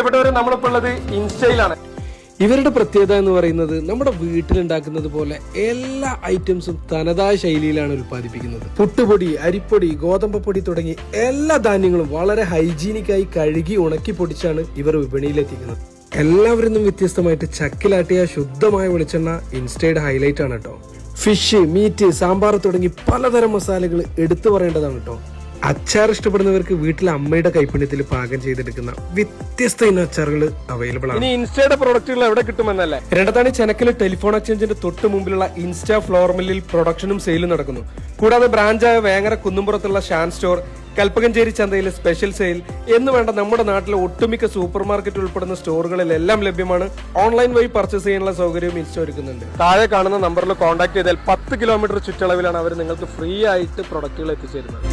പ്രിയപ്പെട്ടവരെ, നമ്മളിപ്പോൾ ഉള്ളത് ഇൻസ്റ്റയിലാണ്. ഇവരുടെ പ്രത്യേകത എന്ന് പറയുന്നത് നമ്മുടെ വീട്ടിലുണ്ടാക്കുന്നത് പോലെ എല്ലാ ഐറ്റംസും തനതായ ശൈലിയിലാണ് ഉൽപ്പാദിപ്പിക്കുന്നത്. പുട്ടുപൊടി, അരിപ്പൊടി, ഗോതമ്പപ്പൊടി തുടങ്ങി എല്ലാ ധാന്യങ്ങളും വളരെ ഹൈജീനിക്കായി കഴുകി ഉണക്കി പൊടിച്ചാണ് ഇവർ വിപണിയിലെത്തിക്കുന്നത്. എല്ലാവരിൽ നിന്നും വ്യത്യസ്തമായിട്ട് ചക്കിലാട്ടിയ ശുദ്ധമായ വെളിച്ചെണ്ണ ഇൻസ്റ്റയുടെ ഹൈലൈറ്റ് ആണ് കേട്ടോ. ഫിഷ്, മീറ്റ്, സാമ്പാർ തുടങ്ങി പലതരം മസാലകൾ എടുത്തു പറയേണ്ടതാണ് കേട്ടോ. അച്ചാർ ഇഷ്ടപ്പെടുന്നവർക്ക് വീട്ടിൽ അമ്മയുടെ കൈപ്പുണ്യത്തിൽ പാകം ചെയ്തെടുക്കുന്ന വ്യത്യസ്ത ഇനം അച്ചാറുകൾ അവൈലബിൾ ആണ്. ഇനി ഇൻസ്റ്റയുടെ പ്രൊഡക്റ്റുകൾ എവിടെ കിട്ടുമെന്നല്ലേ? രണ്ടത്താണി ചെനക്കല് ടെലിഫോൺ എക്സ്ചേഞ്ചിന്റെ തൊട്ട് മുമ്പിലുള്ള ഇൻസ്റ്റ ഫ്ലോർ മില്ലിൽ പ്രൊഡക്ഷനും സെയിലും നടക്കുന്നു. കൂടാതെ ബ്രാഞ്ചായ വേങ്ങര കുന്നുംപുറത്തുള്ള ഷാൻ സ്റ്റോർ, കൽപ്പകഞ്ചേരി ചന്തയിലെ സ്പെഷ്യൽ സെയിൽ എന്ന് വേണ്ട നമ്മുടെ നാട്ടിലെ ഒട്ടുമിക്ക സൂപ്പർ മാർക്കറ്റ് ഉൾപ്പെടുന്ന സ്റ്റോറുകളിലെല്ലാം ലഭ്യമാണ്. ഓൺലൈൻ വഴി പർച്ചേസ് ചെയ്യാനുള്ള സൗകര്യവും ഇൻസ്റ്റ ഒരുക്കുന്നുണ്ട്. താഴെ കാണുന്ന നമ്പറിൽ കോൺടാക്ട് ചെയ്താൽ 10 കിലോമീറ്റർ ചുറ്റളവിലാണ് അവർ നിങ്ങൾക്ക് ഫ്രീ ആയിട്ട് പ്രൊഡക്റ്റുകൾ എത്തിച്ചേരുന്നത്.